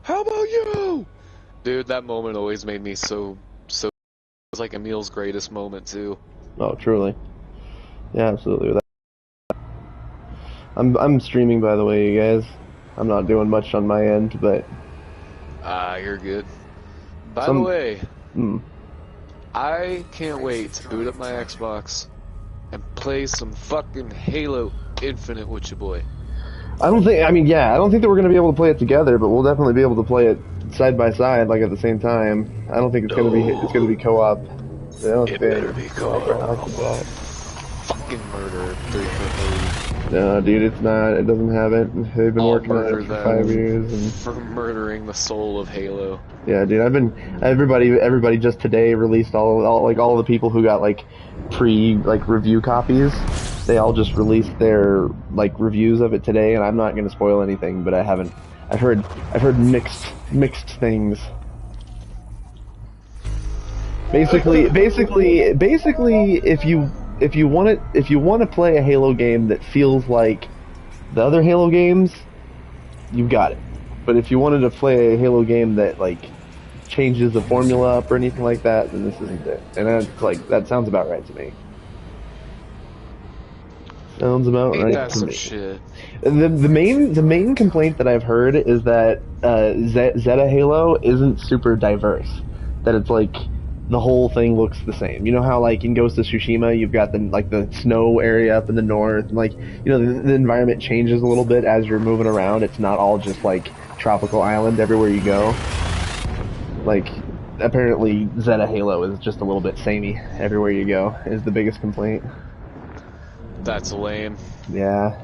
How about you? Dude, that moment always made me so. It was like Emil's greatest moment too. Oh, truly. Yeah, absolutely. I'm streaming, by the way, you guys. I'm not doing much on my end, but Ah, you're good. By the some. way, Mm, I can't wait to boot up my Xbox and play some fucking Halo Infinite with your boy. I don't think. I mean, yeah, I don't think that we're gonna be able to play it together, but we'll definitely be able to play it side by side, like at the same time. I don't think it's gonna be. It's gonna No, be co-op. I don't it think better be sniper house co-op. with that. Fucking murder 3 foot No, dude, it's not. It doesn't have it. They've been I'll working on it murder for 5 years, them and for murdering the soul of Halo. yeah, dude, I've been. Everybody just today released all the people who got like review copies. They all just released their like reviews of it today, and I'm not gonna spoil anything, but I haven't. I've heard mixed things. Basically, if you want to play a Halo game that feels like the other Halo games, you've got it. But if you wanted to play a Halo game that like changes the formula up or anything like that, then this isn't it. And that sounds about right to me. Sounds about Ain't right that to some me. shit? The main complaint that I've heard is that Zeta Halo isn't super diverse. That it's like the whole thing looks the same. You know how like in Ghost of Tsushima you've got the snow area up in the north, and like the environment changes a little bit as you're moving around. It's not all just like tropical island everywhere you go. Like apparently Zeta Halo is just a little bit samey everywhere you go. Is the biggest complaint. That's lame. Yeah.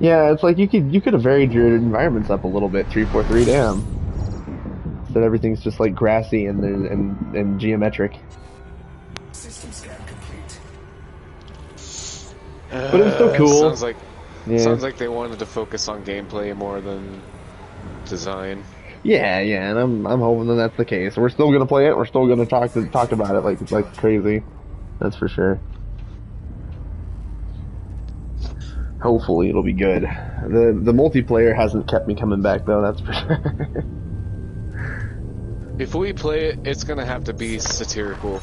Yeah, it's like you could have varied your environments up a little bit. 343, damn. So everything's just like grassy and geometric. System scan complete. But it's still cool. Yeah. Sounds like they wanted to focus on gameplay more than design. Yeah, yeah, and I'm hoping that that's the case. We're still gonna play it. We're still gonna talk about it like crazy. That's for sure. Hopefully it'll be good. The multiplayer hasn't kept me coming back though. That's for sure. If we play it, it's gonna have to be satirical.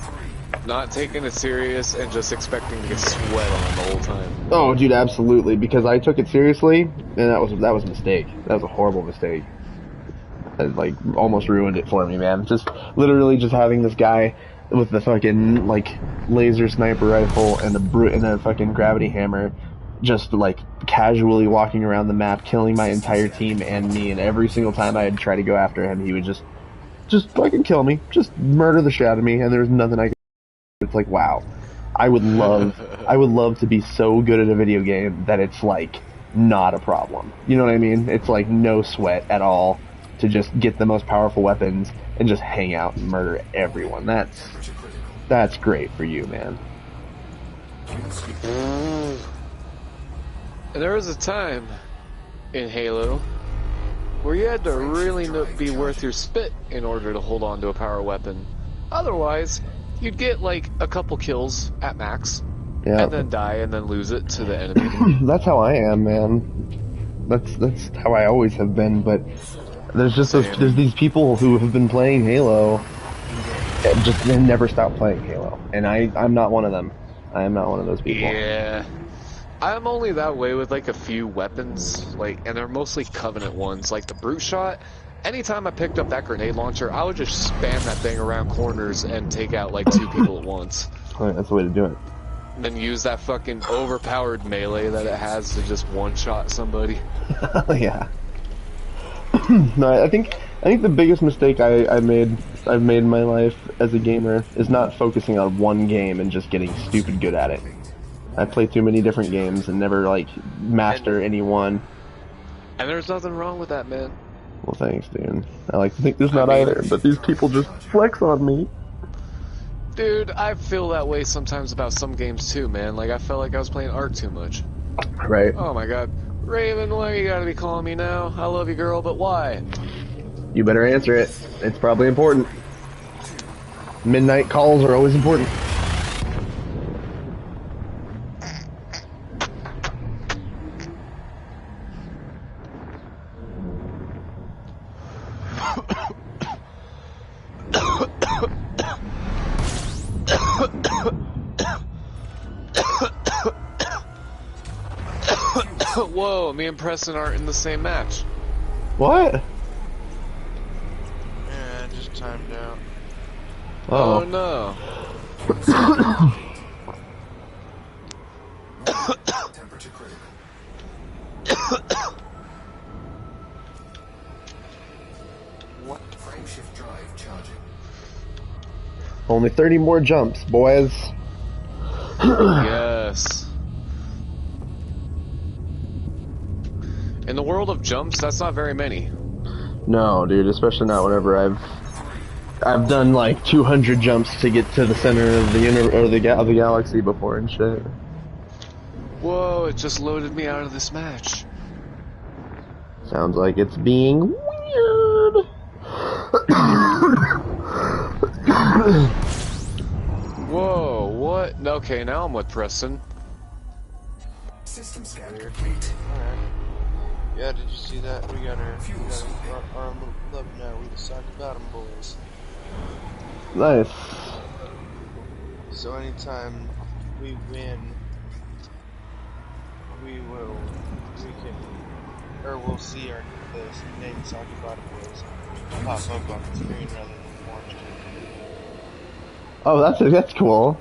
Not taking it serious and just expecting to get sweat on the whole time. Oh, dude, absolutely. Because I took it seriously, and that was a mistake. That was a horrible mistake. It like almost ruined it for me, man. Just literally just having this guy with the fucking like laser sniper rifle and a fucking gravity hammer, just like casually walking around the map, killing my entire team and me. And every single time I'd try to go after him, he would just fucking kill me, just murder the shit out of me, and there's nothing I could. It's like, wow, I would love to be so good at a video game that it's like not a problem. You know what I mean? It's like no sweat at all to just get the most powerful weapons and just hang out and murder everyone. That's great for you, man. And there was a time in Halo where you had to really be worth your spit in order to hold on to a power weapon. Otherwise, you'd get like a couple kills at max, Yeah. and then die and then lose it to the enemy. That's how I am, man. That's how I always have been. But there's there's these people who have been playing Halo, and just they never stop playing Halo, and I'm not one of them. I am not one of those people. Yeah. I'm only that way with like a few weapons, like, and they're mostly Covenant ones, like the Brute Shot. Anytime I picked up that grenade launcher, I would just spam that thing around corners and take out like 2 people at once. Right, that's the way to do it. And then use that fucking overpowered melee that it has to just one-shot somebody. Yeah. No, I think the biggest mistake I've made in my life as a gamer is not focusing on one game and just getting stupid good at it. I play too many different games and never like master any one. And there's nothing wrong with that, man. Well, thanks, dude. I like to think there's not either, but these people just flex on me. Dude, I feel that way sometimes about some games too, man. Like, I felt like I was playing Ark too much. Right. Oh my god. Raven, why you gotta be calling me now? I love you, girl, but why? You better answer it. It's probably important. Midnight calls are always important. Whoa, me and Preston aren't in the same match. What? Yeah, just timed out. Oh, Oh. no. Temperature critical. What? Frame shift drive charging. Only 30 more jumps, boys. Yes. In the world of jumps, that's not very many. No, dude, especially not whenever I've done like 200 jumps to get to the center of the galaxy before and shit. Whoa, it just loaded me out of this match. Sounds like it's being weird. Whoa, what? Okay, now I'm with Preston. System scan complete. Alright. Yeah, did you see that? We got our little club now. We decided about them, boys. Nice. So anytime we win, we'll see the name Soccer Bottom Boys pop up on the screen rather than orange. Oh, that's cool.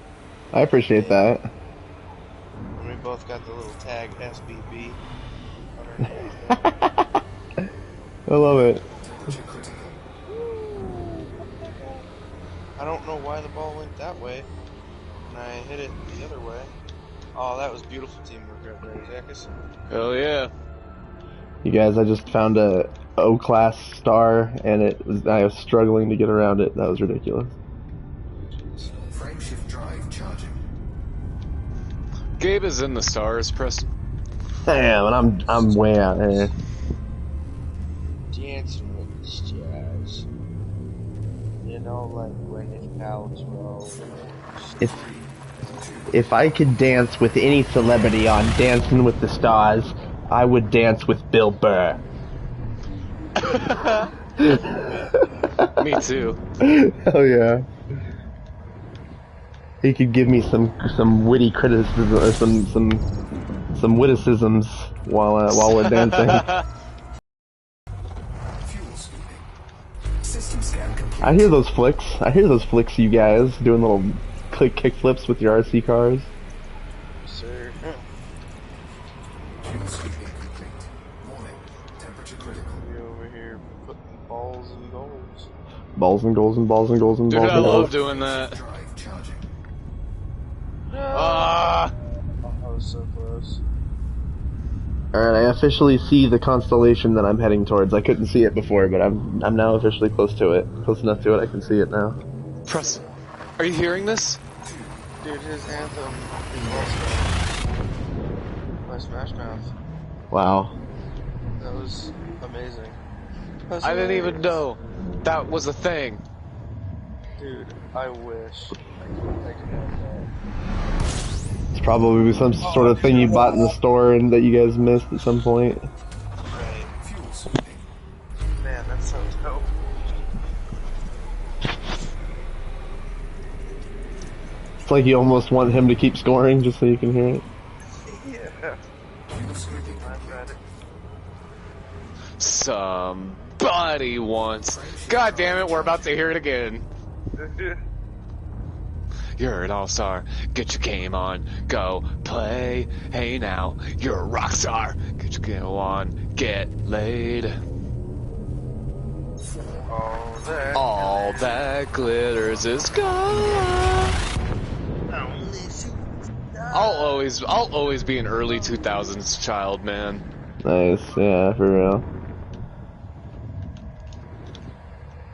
I appreciate that. And we both got the little tag SBB. I love it. Temperature critical. I don't know why the ball went that way, and I hit it the other way. Oh, that was beautiful teamwork right there, Zackus. Hell yeah. You guys, I just found a O-class star, and I was struggling to get around it. That was ridiculous. Frame shift drive charging. Gabe is in the stars, Preston. Damn, and I'm way out here. Dancing with the stars. You know, like Gwyneth Paltrow. If I could dance with any celebrity on Dancing with the Stars, I would dance with Bill Burr. Me too. Oh yeah. He could give me some witty criticism, or some witticisms while we're dancing. Fuel sweeping. System scan complete. I hear those flicks, you guys doing little kick flips with your RC cars. Sir. Fuel sweeping complete. Warning. Temperature critical. We over here putting balls and goals. Balls and goals and balls and goals and Dude, balls I and love goals. doing that. Drive charging. Ah! Oh, I was so close. Alright, I officially see the constellation that I'm heading towards. I couldn't see it before, but I'm now officially close to it. Close enough to it, I can see it now. Preston, are you hearing this? Dude, his anthem is also by Smash Mouth. Wow. That was amazing. I didn't even know that was a thing. Dude, I wish I could have that. It's probably some sort of thing you bought in the store and that you guys missed at some point. Right. Fuel sweeping. Man, that sounds dope. It's like you almost want him to keep scoring just so you can hear it. Yeah. Fuel sweeping. I've got it. Somebody wants. God damn it, we're about to hear it again. You're an all-star. Get your game on. Go play. Hey now, you're a rock star. Get your game on. Get laid. All that glitters is gone. I'll always be an early 2000s child, man. Nice, yeah, for real.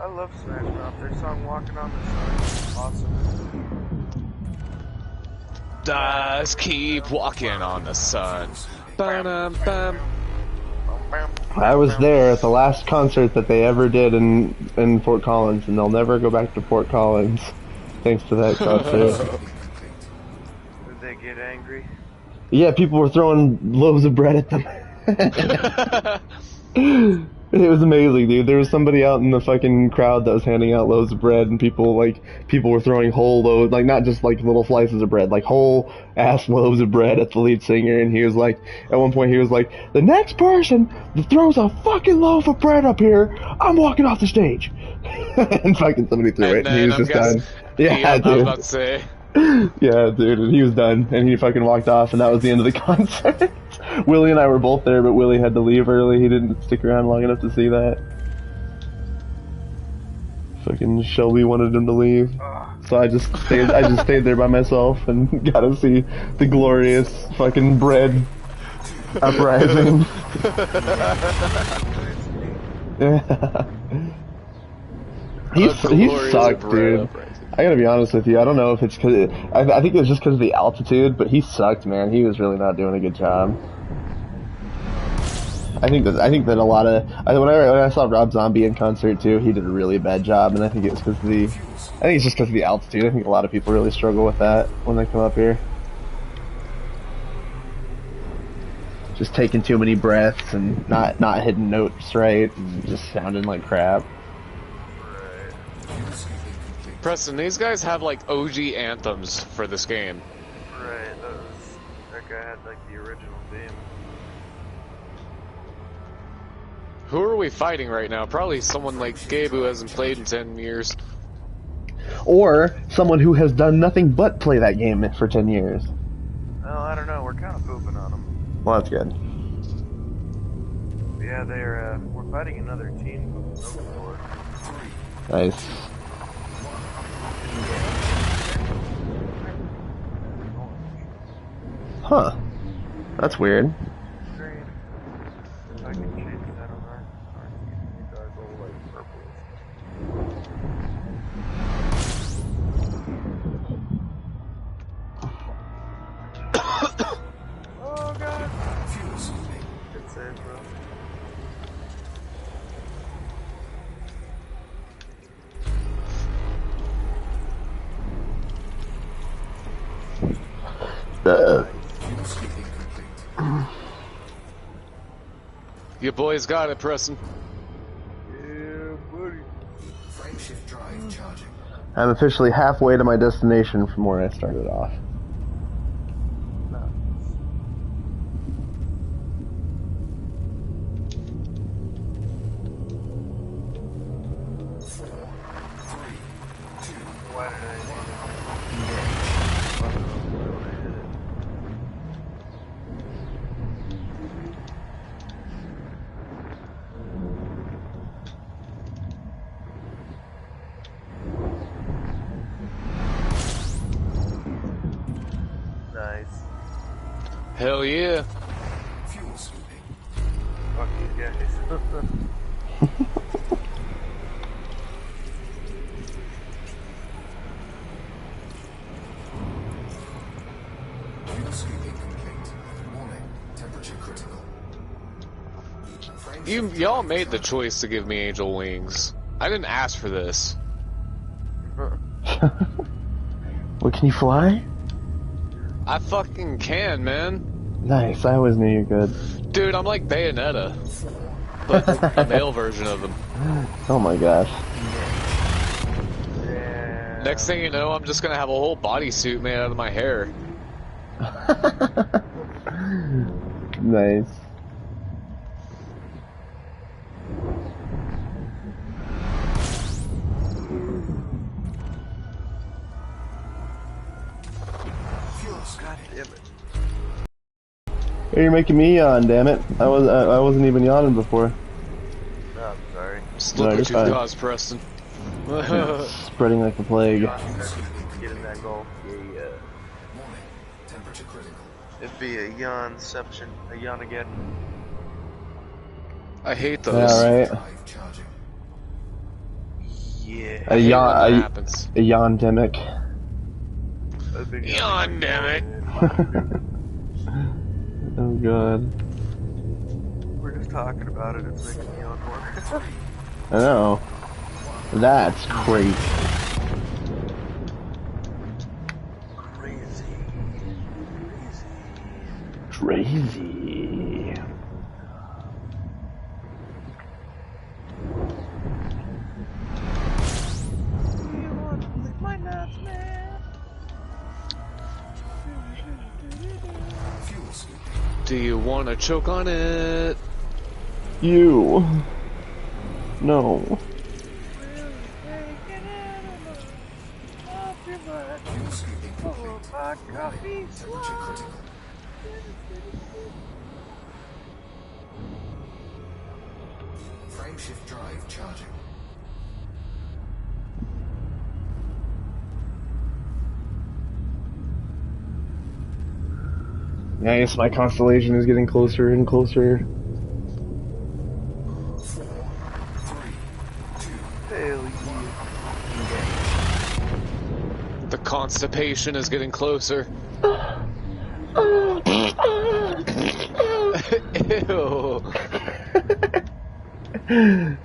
I love Smash Mouth. Their song "Walking on the Sun" is awesome. Just keep walking on the sun. Ba-dum-bum. I was there at the last concert that they ever did in Fort Collins, and they'll never go back to Fort Collins thanks to that concert. Did they get angry? Yeah, people were throwing loaves of bread at them. It was amazing, dude. There was somebody out in the fucking crowd that was handing out loaves of bread, and people were throwing whole loaves, like not just like little slices of bread, like whole ass loaves of bread at the lead singer. And he was like, at one point, he was like, "The next person that throws a fucking loaf of bread up here, I'm walking off the stage." And fucking somebody threw And it, and he then was I'm just guessing. done. Yeah, Yep, I was dude. about to say. Yeah, dude, and he was done, and he fucking walked off, and that was the end of the concert. Willie and I were both there, but Willie had to leave early. He didn't stick around long enough to see that. Fucking Shelby wanted him to leave, so I just stayed there by myself and got to see the glorious fucking bread uprising. Yeah. He Glorious sucked, bread dude. uprising. I gotta be honest with you. I don't know if it's because I think it was just because of the altitude, but he sucked, man. He was really not doing a good job. I think that a lot of when I saw Rob Zombie in concert too, he did a really bad job, and I think it's because of the I think it's just because of the altitude. I think a lot of people really struggle with that when they come up here. Just taking too many breaths and not hitting notes right, and just sounding like crap. Preston, these guys have like OG anthems for this game. Right, that guy had like the original theme. Who are we fighting right now? Probably someone like Gabe who hasn't played in 10 years. Or someone who has done nothing but play that game for 10 years. Well, I don't know. We're kind of pooping on them. Well, that's good. Yeah, we're fighting another team from Snowboard. Nice. Huh. That's weird. Green. If I can change that on our team, it does all like purple. Oh god! Good save, bro. You boys got it, Preston. Yeah, buddy. Frameshift drive charging. I'm officially halfway to my destination from where I started off. Why did I do Nice. Hell yeah. Fuel scooping. Fuck these guys. Fuel scooping complete. Warning. Temperature critical. Y'all made the choice to give me angel wings. I didn't ask for this. What, can you fly? I fucking can, man. Nice, I always knew you could. Dude, I'm like Bayonetta. But a male version of him. Oh my gosh. Yeah. Next thing you know, I'm just gonna have a whole bodysuit made out of my hair. Nice. God damn it. Hey, you're making me yawn, damn it. I wasn't even yawning before. No, I'm sorry. Just No, look you're what you fine. caused, Preston. Spreading like the plague. Get in that goal. Yeah. Warning. Temperature critical. It'd be a yawnception. A yawn again. I hate those. Yeah, right. Drive charging. Yeah. A I hate when that yawn, happens. a yawn-demic. A big Yawn, damn it. Oh god. We're just talking about it. It's making me yawn more. I know. That's crazy. Crazy. Crazy. Do you want to choke on it? You. No. Fuel scooping complete. Warning. Temperature critical. Frameshift drive charging. Nice, my constellation is getting closer and closer. 4, 3, 2. Hell yeah. The constipation is getting closer. Ew. I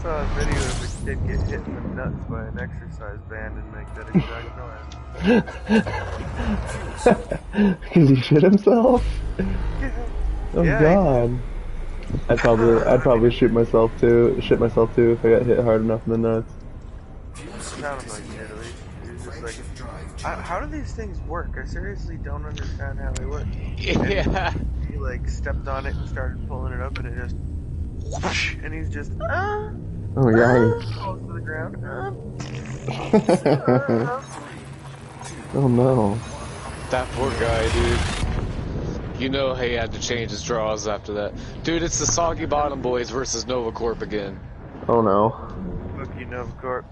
saw a video of a kid get hit in the nuts by an exercise band and make that exact noise. Because he shit himself? Oh Yeah, god. I'd probably shit myself too if I got hit hard enough in the nuts. Sounded like it at least. He was just like, how do these things work? I seriously don't understand how they work. Yeah. And he like stepped on it and started pulling it up and it just whoosh, and he's just Oh my god. falls to the ground. Oh no. That poor guy, dude. You know he had to change his draws after that. Dude, it's the Soggy Bottom Boys versus Nova Corp again. Oh no. Fuck you, Novacorp.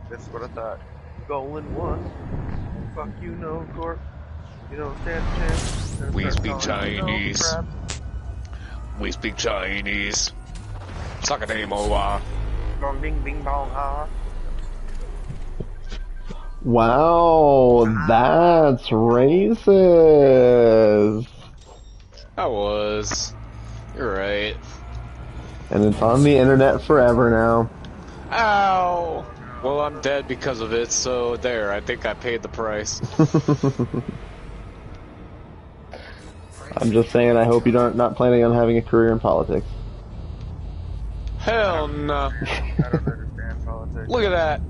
That's what I thought. Goal in one. Fuck you, Novacorp. You don't stand a chance. Gonna We start speak calling you Chinese. Novacrap. We speak Chinese. Suck a name over. Gong ding bing bong ha. Wow, that's racist. I was. You're right. And it's on the internet forever now. Ow! Well, I'm dead because of it, so there, I think I paid the price. I'm just saying, I hope you don't not planning on having a career in politics. Hell no. I don't understand politics. Look at that.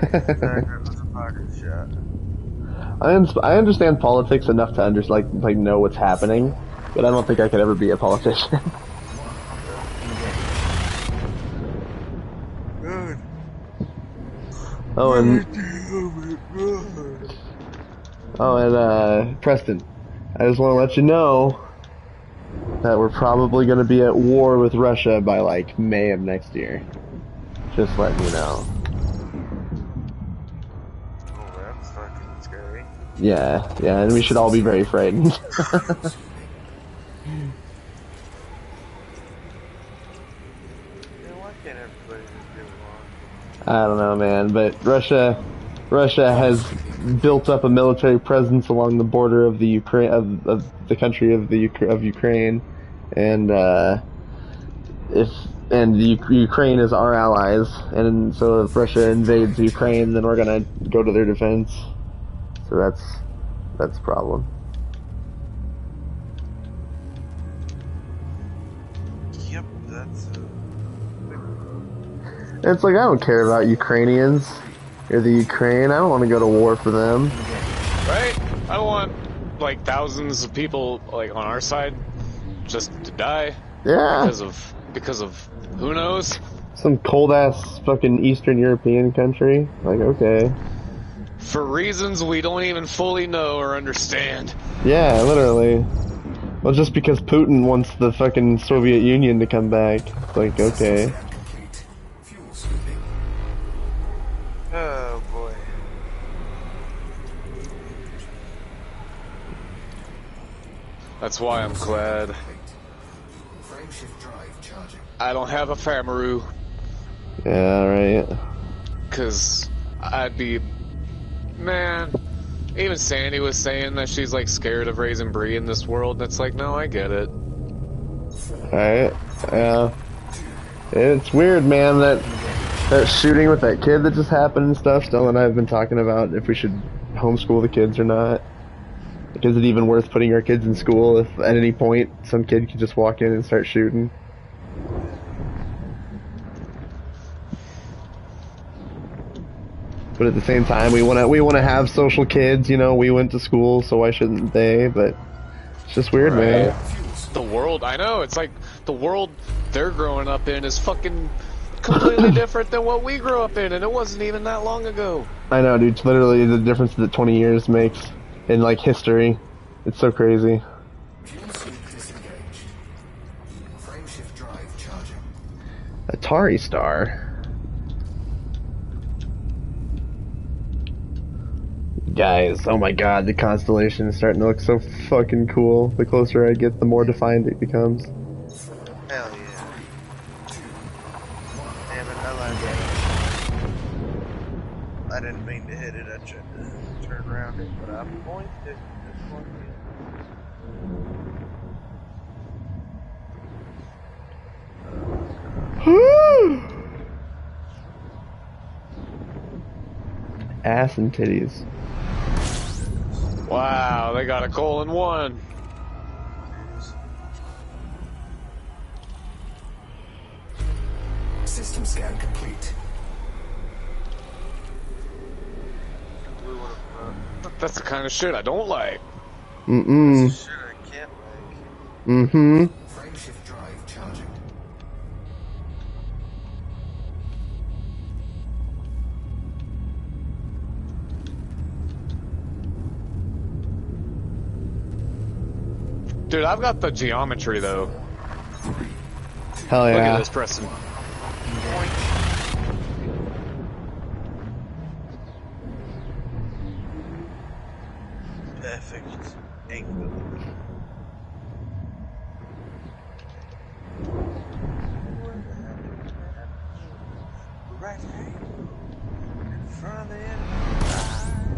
That was a pocket shot. I understand politics enough to like know what's happening, but I don't think I could ever be a politician. Good. Oh, and Preston, I just want to let you know that we're probably going to be at war with Russia by like May of next year. Just letting you know. Oh, that's fucking scary. Yeah, and we should all be very frightened. Yeah, why can't everybody just get along? I don't know, man, but Russia has built up a military presence along the border of the Ukraine of the country of Ukraine, and Ukraine is our allies, and so if Russia invades Ukraine, then we're gonna go to their defense. So that's a problem. Yep, that's It's like I don't care about Ukrainians or the Ukraine. I don't want to go to war for them. Right? I don't want, like, thousands of people, like, on our side just to die. Yeah. Because of who knows? Some cold ass fucking Eastern European country. Like, okay. For reasons we don't even fully know or understand. Yeah, literally. Well, just because Putin wants the fucking Soviet Union to come back. It's like, okay. Complete. Fuel scooping. oh boy. That's why I'm glad Frameshift drive charging. I don't have a Famaru. Yeah, right. Cause I'd be, man, even Sandy was saying that she's like scared of raising Bree in this world, and it's like, no, I get it. Alright. Yeah. It's weird, man, that shooting with that kid that just happened and stuff. Stella and I have been talking about if we should homeschool the kids or not. Is it even worth putting our kids in school if at any point some kid could just walk in and start shooting? But at the same time, we wanna have social kids. You know, we went to school, so why shouldn't they? But it's just weird, Right. man. The world, I know, it's like the world they're growing up in is fucking completely different than what we grew up in, and it wasn't even that long ago. I know, dude. It's literally the difference that 20 years makes in like history. It's so crazy. Fuel suit disengaged. Frameshift drive charging. Atari Star. Guys, oh my god, the constellation is starting to look so fucking cool. The closer I get, the more defined it becomes. Hell yeah. Damn it, I lied. I didn't mean to hit it. I tried to turn around it, but I pointed it. Just pointed Ass and titties. Wow, they got a colon one. System scan complete. That's the kind of shit I don't like. Mm-mm. Shit, I can't like. Mm-hmm. Frameshift drive charging. Dude, I've got the geometry though. Hell Look yeah. at this, Preston. Perfect angle. Right in front of the enemy.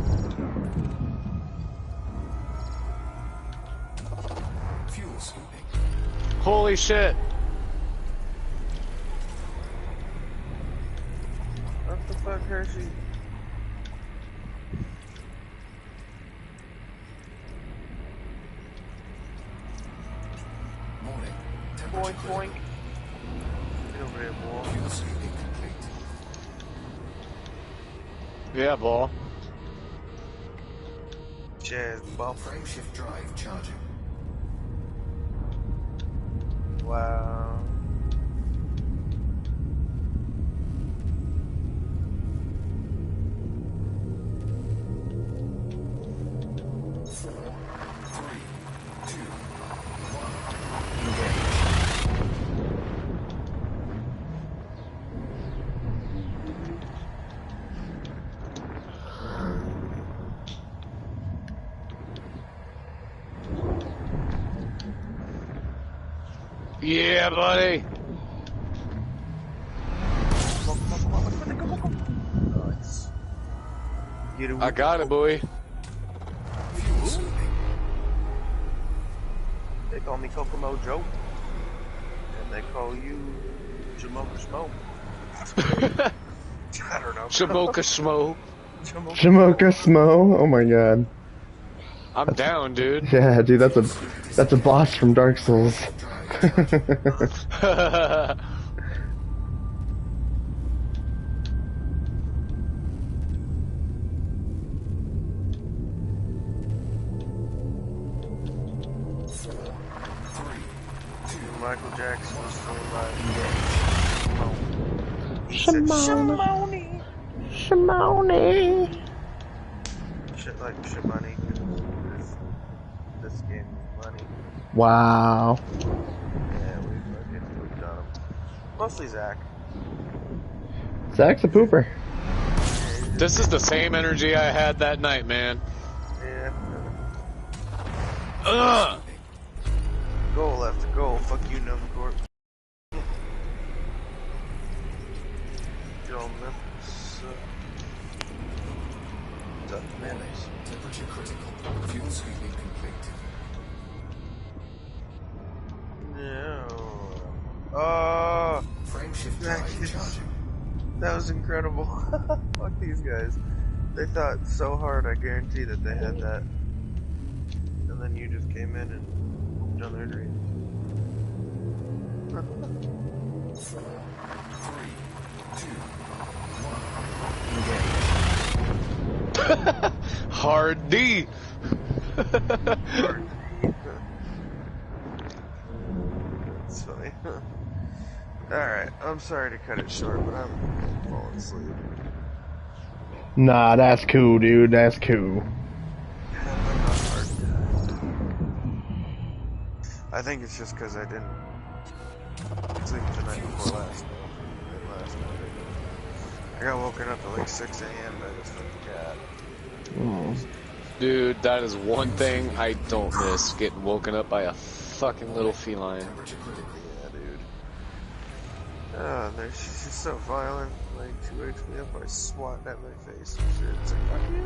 Fuel scooping. Holy shit. What the fuck, Hershey? Morning. Boink, Temperature boink. critical. Get over here, boy. Fuel scooping complete. Yeah, ball. Cheers, bump. Frameshift drive charging. Wow. Yeah, buddy. Nice. Get it. I got it, boy. Fuel scooping. They call me Kokomo Joe. And they call you Jamoka Smoke. I don't know. Shamoka Schmo. Jamoka Smo. Oh my god. I'm down, dude. Yeah, dude, that's a boss from Dark Souls. Michael Jackson was still alive. He said, Shimoni. Shimoni. shit like shit money. This game is money. Wow. Yeah, we've done them. Mostly Zach. Zach's a pooper. This is the same energy I had that night, man. Yeah. Ugh! Goal left, goal. Fuck you, Gnome Corp. Yo, Memphis. Tough mayonnaise. Temperature critical. Fuel scooping complete. No. Frameshift That drive is- charging. That was incredible. Fuck these guys. They thought so hard, I guarantee that they had that. And then you just came in and pooped on their dreams. 4, 3, 2, 1. Engage. Hard D. It's funny. Alright, I'm sorry to cut it short, but I'm falling asleep. Nah, that's cool, dude. That's cool. I think it's just because I didn't sleep the night before last night. I got woken up at like 6 a.m. by this fucking cat. Dude, that is one thing I don't miss, getting woken up by a fucking little feline. Yeah, dude. Oh, she's just so violent. Like, she wakes me up by swatting at my face and shit. It's like, fuck you.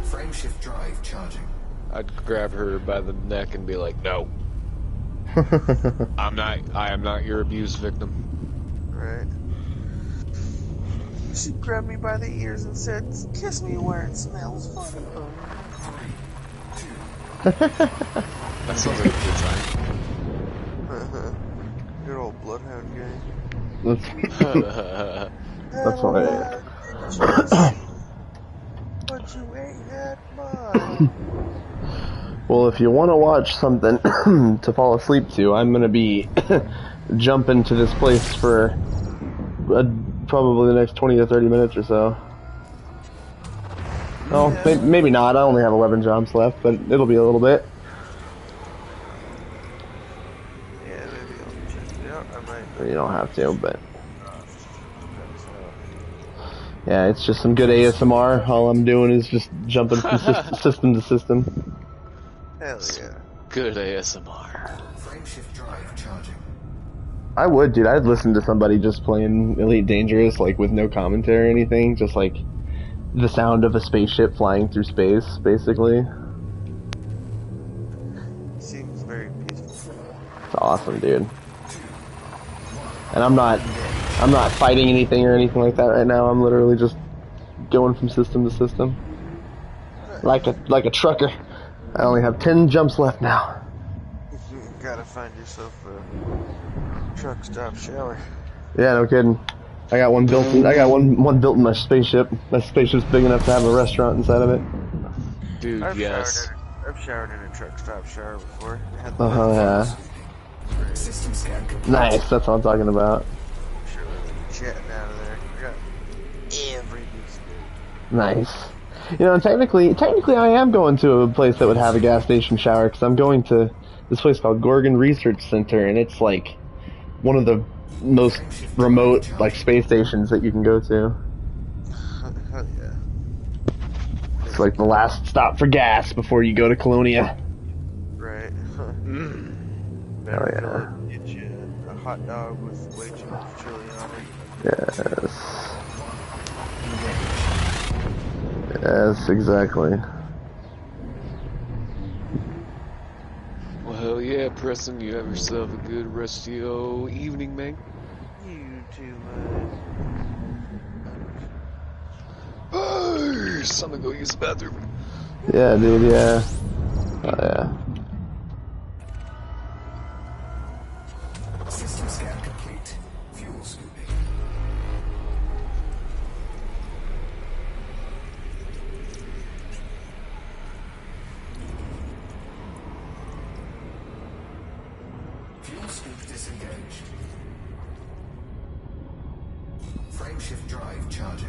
Frameshift drive charging. I'd grab her by the neck and be like, no. I am not your abuse victim. Right. She grabbed me by the ears and said, kiss me where it smells funny. That sounds like a good time. Good old bloodhound gang. That's funny. But you ain't had mine. Well, if you want to watch something to fall asleep to, I'm gonna be jumping to this place for probably the next 20 to 30 minutes or so. Oh, maybe not. I only have 11 jumps left, but it'll be a little bit. Yeah, maybe I'll check it out. I might. You don't have to, but yeah, it's just some good ASMR. All I'm doing is just jumping from system to system. Hell yeah. Good ASMR. Frameshift drive charging. I would, dude. I'd listen to somebody just playing Elite Dangerous, like with no commentary or anything, just like the sound of a spaceship flying through space, basically. Seems very peaceful. It's awesome, dude. And I'm not fighting anything or anything like that right now. I'm literally just going from system to system, like a trucker. I only have 10 jumps left now. You gotta find yourself a truck stop shower. Yeah, no kidding. I got one built. I got one built in my spaceship. My spaceship's big enough to have a restaurant inside of it. Dude, yes. I've showered in a truck stop shower before. Yeah. System scan complete. Nice. That's what I'm talking about. Sure, jetting out of there. I got every piece of it. Nice. You know, technically, I am going to a place that would have a gas station shower because I'm going to this place called Gorgon Research Center, and it's like one of the most remote like space stations that you can go to. Hell yeah. It's like the last stop for gas before you go to Colonia. Right. Oh yeah. Get you a hot dog with way too much chili on it. Yes. Yes, exactly. Well, hell yeah, Preston. You have yourself a good rest of your evening, man. You too, man. I'm gonna go use the bathroom. Yeah, dude, yeah. Oh yeah. System scan complete. Fuel scooping. Fuel scoop disengaged. Frameshift drive charging.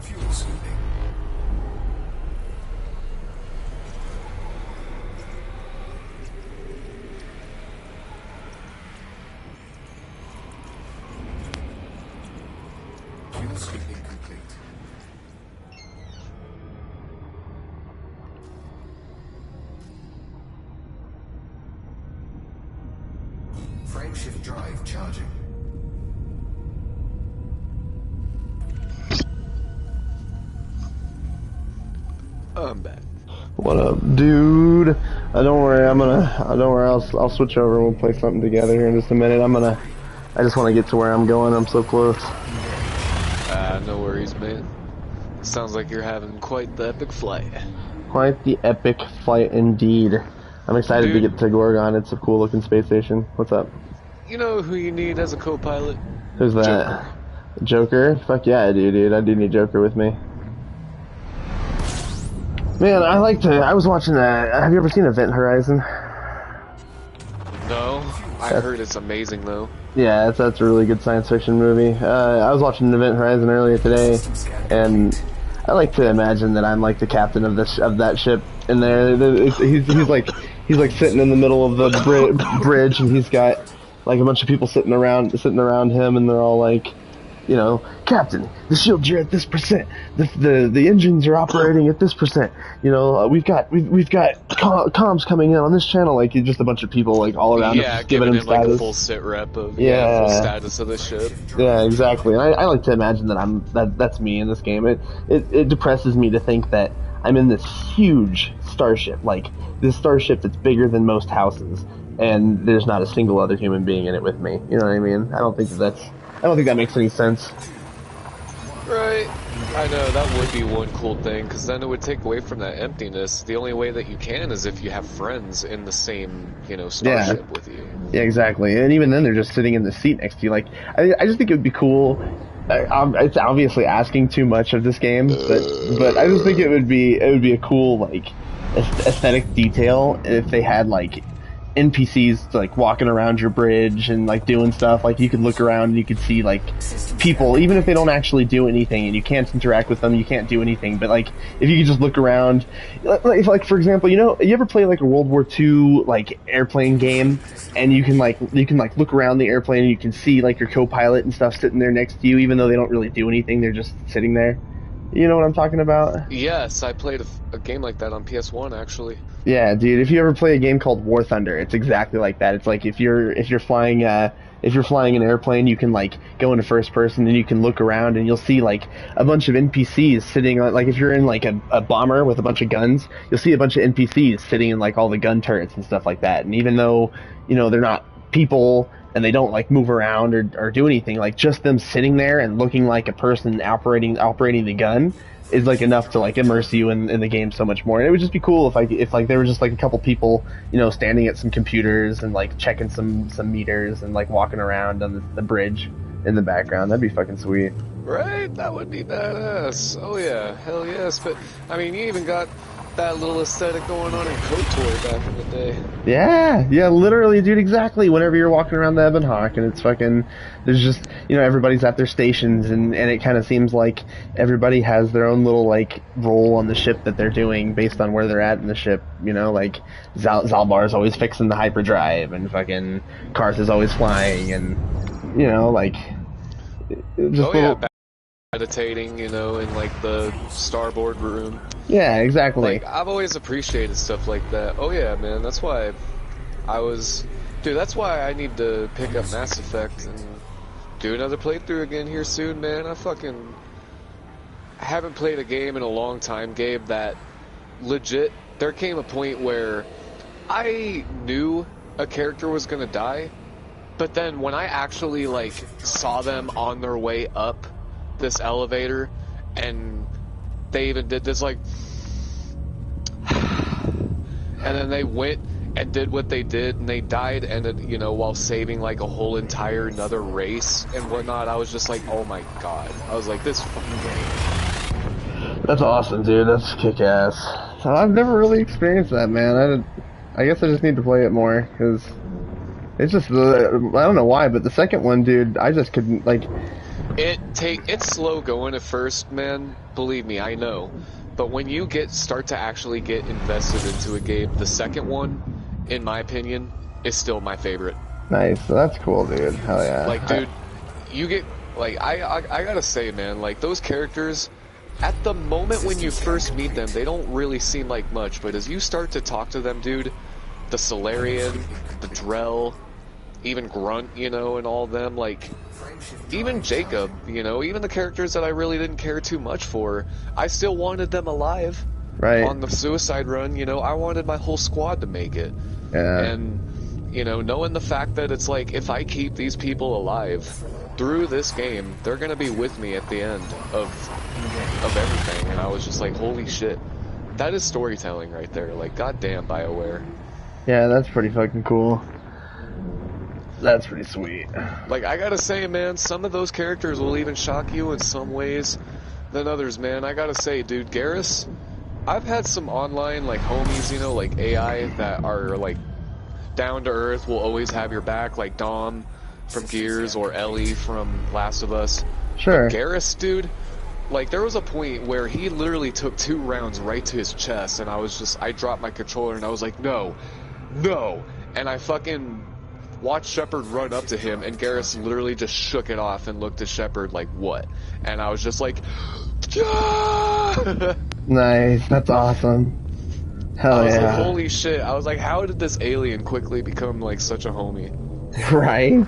Fuel scooping. Fuel scooping complete. shift drive charging. I'm back. What up, dude? Don't worry, don't worry, I'll switch over and we'll play something together here in just a minute. I just want to get to where I'm going, I'm so close. No worries, man. Sounds like you're having quite the epic flight. Quite the epic flight indeed. I'm excited to get to Gorgon, it's a cool looking space station. What's up? You know who you need as a co-pilot? Who's that? Joker? Fuck yeah, I do, dude. I do need Joker with me. Man, I was watching have you ever seen Event Horizon? No, I heard it's amazing though. Yeah, that's a really good science fiction movie. I was watching Event Horizon earlier today, and I like to imagine that I'm like the captain of that ship in there. He's like sitting in the middle of the bridge, and he's got like a bunch of people sitting around him, and they're all like, you know, Captain, the shields are at this %. The engines are operating at this %. You know, we've got comms coming in on this channel. Like just a bunch of people like all around him, giving him status. Like a full sit rep of full status of the ship. Yeah, exactly. And I like to imagine that that's me in this game. It depresses me to think that I'm in this huge starship, like this starship that's bigger than most houses, and there's not a single other human being in it with me. You know what I mean? I don't think that makes any sense. Right. I know, that would be one cool thing, because then it would take away from that emptiness. The only way that you can is if you have friends in the same, starship with you. Yeah, exactly. And even then, they're just sitting in the seat next to you. Like, I just think it would be cool. It's obviously asking too much of this game, but I just think it would be a cool, like, aesthetic detail if they had, like, NPCs like walking around your bridge and like doing stuff. Like you could look around and you could see like people, even if they don't actually do anything and you can't interact with them, you can't do anything. But like if you could just look around, like for example, you ever play like a World War II like airplane game, and you can look around the airplane and you can see like your co-pilot and stuff sitting there next to you, even though they don't really do anything, they're just sitting there. You know what I'm talking about? Yes, I played a game like that on PS1 actually. Yeah, dude. If you ever play a game called War Thunder, it's exactly like that. It's like if you're flying an airplane, you can like go into first person and you can look around and you'll see like a bunch of NPCs sitting on, like if you're in like a bomber with a bunch of guns, you'll see a bunch of NPCs sitting in like all the gun turrets and stuff like that. And even though they're not people and they don't like move around or do anything, like just them sitting there and looking like a person operating the gun is like enough to like immerse you in the game so much more. And it would just be cool if there were just like a couple people standing at some computers and like checking some meters and like walking around on the bridge in the background. That'd be fucking sweet. Right? That would be badass. Oh yeah, hell yes. But I mean, you even got that little aesthetic going on in KOTOR back in the day. Yeah, literally, dude, exactly. Whenever you're walking around the Ebon Hawk and it's fucking, there's just, everybody's at their stations and it kind of seems like everybody has their own little, like, role on the ship that they're doing based on where they're at in the ship, like, Zalbar's always fixing the hyperdrive and fucking Karth is always flying and, like, just meditating, in like the starboard room. Yeah, exactly. Like, I've always appreciated stuff like that. Oh yeah, man, that's why that's why I need to pick up Mass Effect and do another playthrough again here soon, man. I haven't played a game in a long time, Gabe, that legit, there came a point where I knew a character was gonna die, but then when I actually, like, saw them on their way up this elevator, and they even did this, like, and then they went and did what they did, and they died, and while saving, like, a whole entire another race and whatnot. I was just like, oh my god. I was like, this fucking game. That's awesome, dude. That's kick-ass. I've never really experienced that, man. I guess I just need to play it more, because it's just, I don't know why, but the second one, dude, I just couldn't, like... It's slow going at first, man. Believe me, I know. But when you start to actually get invested into a game, the second one, in my opinion, is still my favorite. Nice. That's cool, dude. Hell yeah. Like, dude, you get, like, I gotta say, man, like, those characters, at the moment when you first meet them, they don't really seem like much, but as you start to talk to them, dude, the Solarian, the Drell, even Grunt, you know, and all of them, like, even Jacob, you know, even the characters that I really didn't care too much for, I still wanted them alive. Right. On the suicide run, you know, I wanted my whole squad to make it. Yeah. And, you know, knowing the fact that it's like, if I keep these people alive through this game, they're gonna be with me at the end of everything. And I was just like, holy shit. That is storytelling right there. Like, goddamn, BioWare. Yeah, that's pretty fucking cool. That's pretty sweet. Like, I gotta say, man, some of those characters will even shock you in some ways than others, man. I gotta say, dude, Garrus, I've had some online, like, homies, you know, like AI that are, like, down to earth, will always have your back, like Dom from Gears or Ellie from Last of Us. Sure. But Garrus, dude, like, there was a point where he literally took 2 rounds right to his chest, and I dropped my controller, and I was like, no, no, and I fucking watched Shepard run up to him, and Garrus literally just shook it off and looked at Shepard like, what? And I was just like, yeah! Nice, that's awesome. Hell I was yeah. like, holy shit. I was like, how did this alien quickly become, like, such a homie? Right?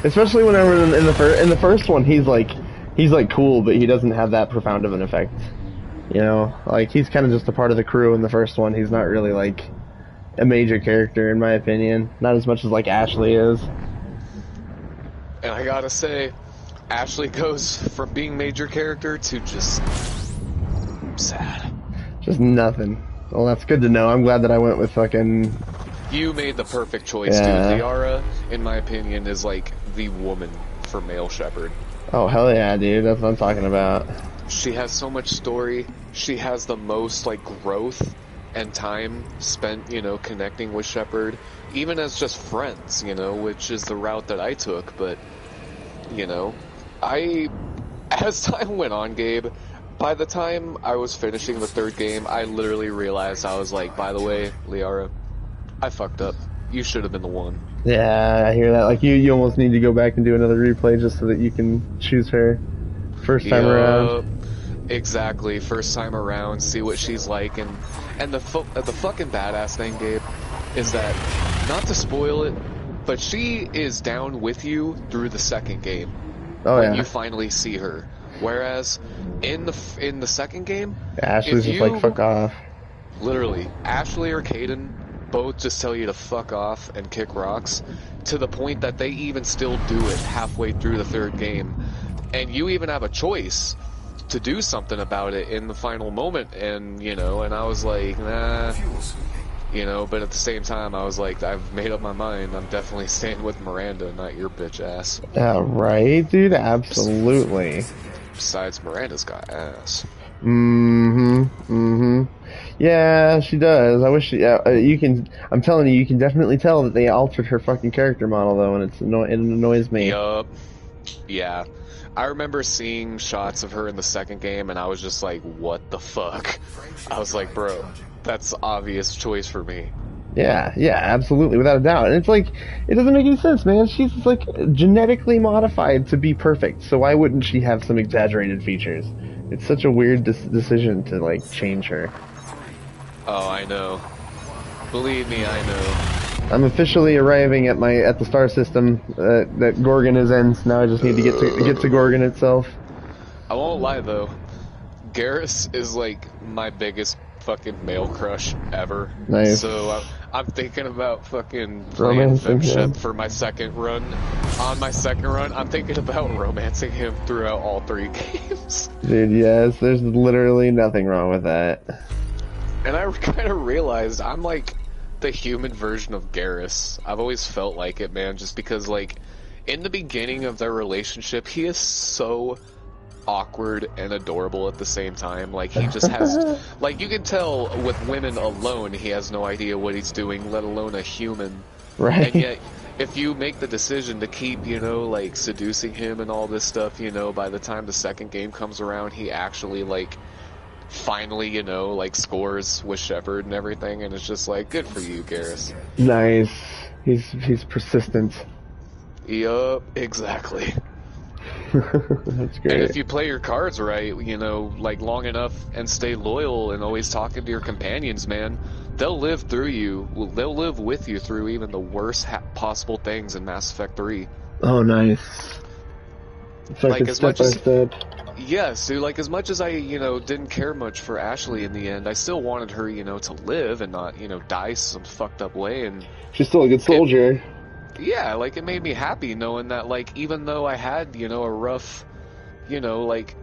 Especially whenever in the first one, he's like cool, but he doesn't have that profound of an effect. You know? Like, he's kind of just a part of the crew in the first one. He's not really, like, a major character, in my opinion. Not as much as, like, Ashley is. And I gotta say, Ashley goes from being major character to just sad. Just nothing. Well, that's good to know. I'm glad that I went with fucking... You made the perfect choice, Yeah. dude. Liara, in my opinion, is like the woman for male Shepard. Oh, hell yeah, dude. That's what I'm talking about. She has so much story. She has the most, like, growth and time spent, you know, connecting with Shepard, even as just friends, you know, which is the route that I took. But, you know, as time went on, Gabe, by the time I was finishing the 3rd game, I literally realized, I was like, by the way, Liara, I fucked up. You should have been the one. Yeah, I hear that. Like, you almost need to go back and do another replay just so that you can choose her first time around. Exactly, first time around, see what she's like, and the fucking badass thing, Gabe, is that, not to spoil it, but she is down with you through the 2nd game. Oh, when yeah. you finally see her. Whereas in the 2nd game, Ashley's just like, fuck off. Literally, Ashley or Caden both just tell you to fuck off and kick rocks, to the point that they even still do it halfway through the 3rd game. And you even have a choice to do something about it in the final moment, and, you know, and I was like, nah, you know, but at the same time, I was like, I've made up my mind, I'm definitely staying with Miranda, not your bitch ass. Yeah, right, dude? Absolutely. Besides, Miranda's got ass. Yeah, she does. I wish she, you can, I'm telling you, you can definitely tell that they altered her fucking character model, though, and it annoys me. Yup. Yeah. I remember seeing shots of her in the 2nd game, and I was just like, what the fuck? I was like, bro, that's obvious choice for me. Yeah, absolutely, without a doubt. And it's like, it doesn't make any sense, man. She's like genetically modified to be perfect, so why wouldn't she have some exaggerated features? It's such a weird decision to, like, change her. Oh, I know. Believe me, I know. I'm officially arriving at the star system that Gorgon is in, so now I just need to get to Gorgon itself. I won't lie, though. Garrus is, like, my biggest fucking male crush ever. Nice. So I'm thinking about fucking playing Femship for my 2nd run. On my 2nd run, I'm thinking about romancing him throughout all 3 games. Dude, yes, there's literally nothing wrong with that. And I kind of realized I'm like the human version of Garrus. I've always felt like it, man, just because, like, in the beginning of their relationship, he is so awkward and adorable at the same time. Like, he just has, like, you can tell with women alone, he has no idea what he's doing, let alone a human. Right. And yet, if you make the decision to keep, you know, like, seducing him and all this stuff, you know, by the time the 2nd game comes around, he actually, like, finally, you know, like, scores with Shepard and everything, and it's just like, good for you, Garrus. Nice. He's persistent. Yup, exactly. That's And great. if you play your cards right, you know, like long enough and stay loyal and always talking to your companions, man, they'll live through you. They'll live with you through even the worst possible things in Mass Effect 3. Oh, nice. Like, Fucking as step much by as, step. yes, dude, like, as much as I, you know, didn't care much for Ashley in the end, I still wanted her, you know, to live and not, you know, die some fucked up way. And She's still a good it, soldier. yeah, like, it made me happy knowing that, like, even though I had, you know, a rough, you know, like,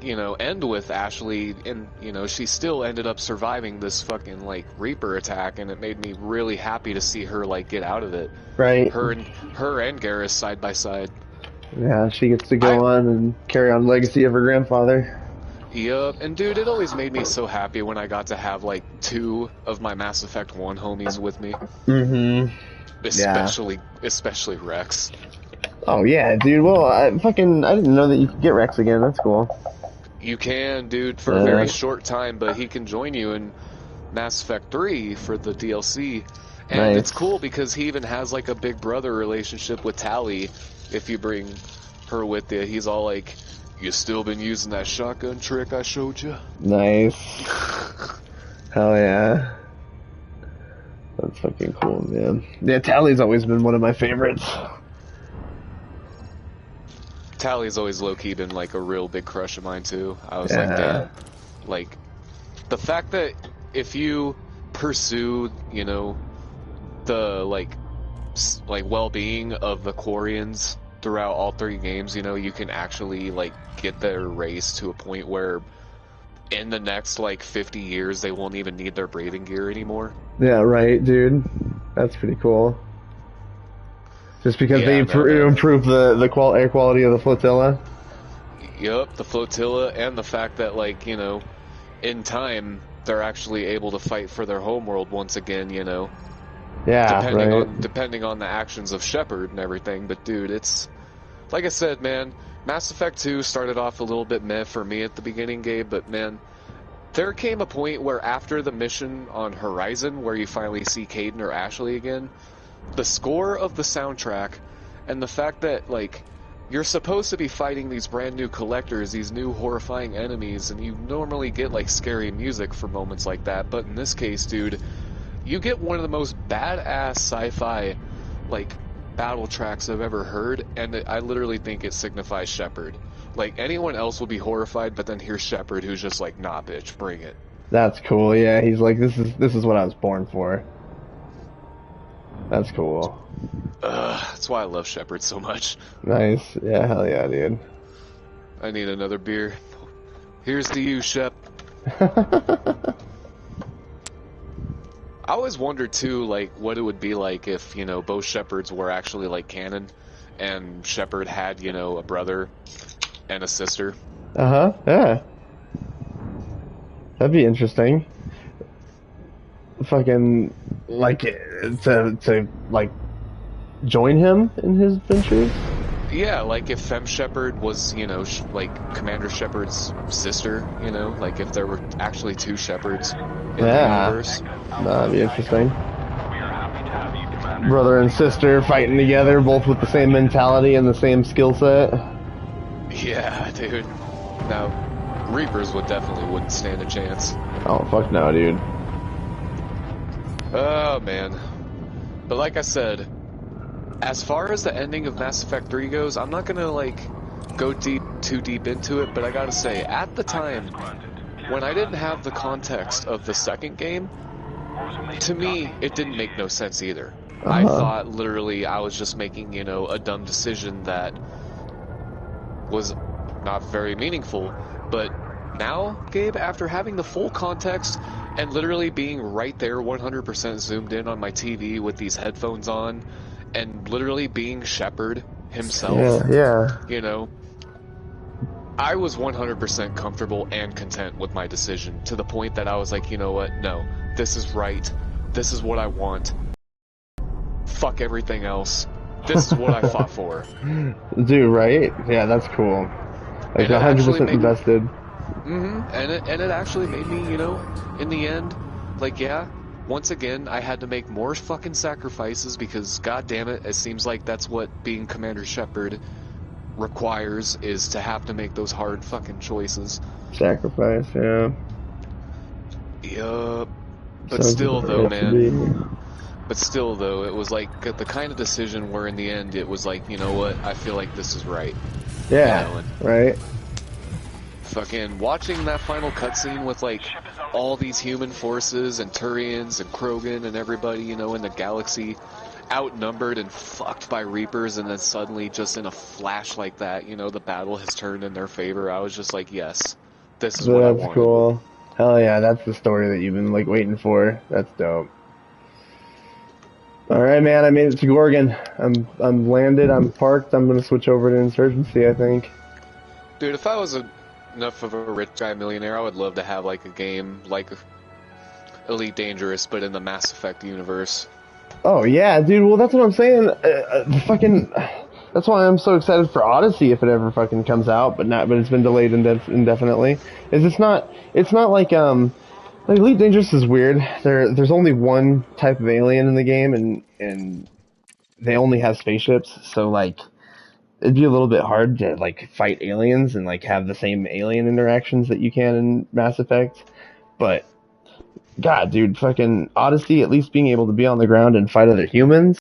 you know, end with Ashley, and, you know, she still ended up surviving this fucking, like, Reaper attack, and it made me really happy to see her, like, get out of it. Right. Her and Garrus side by side. Yeah, she gets to I, go on and carry on the legacy of her grandfather. Yup, and dude, it always made me so happy when I got to have, like, 2 of my Mass Effect 1 homies with me. Mm-hmm. Yeah. Especially Rex. Oh yeah, dude. Well, I didn't know that you could get Rex again. That's cool. You can, dude, for a Yeah. very short time, but he can join you in Mass Effect 3 for the DLC. And Nice. it's cool because he even has like a big brother relationship with Tally. If you bring her with you, he's all like, "You still been using that shotgun trick I showed you?" Nice. Hell yeah. That's fucking cool, man. Yeah, Tally's always been one of my favorites. Tally's always low-key been like a real big crush of mine too. I was like, Yeah. damn. Like, the fact that if you pursue, you know, the like well-being of the Quarians throughout all 3 games, you know, you can actually like get their race to a point where in the next like 50 years they won't even need their breathing gear anymore. Yeah, right, dude. That's pretty cool. Just because Yeah, they no, man. improve the air quality of the flotilla. Yup, the flotilla, and the fact that, like, you know, in time they're actually able to fight for their homeworld once again, you know. Yeah, Depending on the actions of Shepard and everything. But dude, it's like I said, man, Mass Effect 2 started off a little bit meh for me at the beginning, Gabe, but man, there came a point where after the mission on Horizon, where you finally see Caden or Ashley again, the score of the soundtrack and the fact that, like, you're supposed to be fighting these brand new collectors, these new horrifying enemies, and you normally get, like, scary music for moments like that, but in this case, dude, you get one of the most badass sci-fi, like, battle tracks I've ever heard, and I literally think it signifies Shepard. Like, anyone else would be horrified, but then here's Shepard, who's just like, nah, bitch, bring it. That's cool. Yeah, he's like, this is what I was born for. That's cool. That's why I love Shepard so much. Nice. Yeah, hell yeah, dude. I need another beer. Here's to you, Shep. I always wondered too, like, what it would be like if, you know, both Shepards were actually, like, canon, and Shepard had, you know, a brother and a sister. Uh-huh, yeah. That'd be interesting. Fucking, like, to like, join him in his ventures? Yeah, like if Fem Shepard was, you know, like Commander Shepard's sister, you know, like if there were actually 2 Shepards in the universe. That'd be interesting. Brother and sister fighting together, both with the same mentality and the same skill set. Yeah, dude. Now, Reapers wouldn't stand a chance. Oh, fuck no, dude. Oh, man. But like I said, as far as the ending of Mass Effect 3 goes, I'm not gonna, like, go too deep into it, but I gotta say, at the time, when I didn't have the context of the second game, to me, it didn't make no sense either. I thought, literally, I was just making, you know, a dumb decision that was not very meaningful, but now, Gabe, after having the full context and literally being right there 100% zoomed in on my TV with these headphones on, and literally being Shepard himself, yeah. you know, I was 100% comfortable and content with my decision, to the point that I was like, you know what, no, this is right, this is what I want, fuck everything else, this is what I fought for. Dude, right? Yeah, that's cool. Like, 100% invested. And it actually made me, you know, in the end, like, yeah, once again, I had to make more fucking sacrifices because, god damn it, it seems like that's what being Commander Shepard requires is to have to make those hard fucking choices. Sacrifice, yeah. Yup. But Sounds still, like though, it should be. man. But still, though, it was like the kind of decision where in the end it was like, you know what, I feel like this is right. Yeah, You know, and right? fucking watching that final cutscene with like all these human forces and Turians and Krogan and everybody, you know, in the galaxy outnumbered and fucked by Reapers, and then suddenly just in a flash like that, you know, the battle has turned in their favor. I was just like, yes, this is what I That's wanted. cool. Hell yeah, that's the story that you've been like waiting for. That's dope. Alright, man, I made it to Gorgon. I'm landed, I'm parked, I'm gonna switch over to Insurgency, I think. Dude, if I was enough of a rich guy millionaire, I would love to have like a game like Elite Dangerous, but in the Mass Effect universe. Oh yeah, dude. Well, that's what I'm saying. Fucking. That's why I'm so excited for Odyssey if it ever fucking comes out, but it's been delayed indefinitely. It's not like Elite Dangerous is weird. There's only one type of alien in the game, and they only have spaceships, so like it'd be a little bit hard to like fight aliens and like have the same alien interactions that you can in Mass Effect, but. God, dude, fucking Odyssey, at least being able to be on the ground and fight other humans,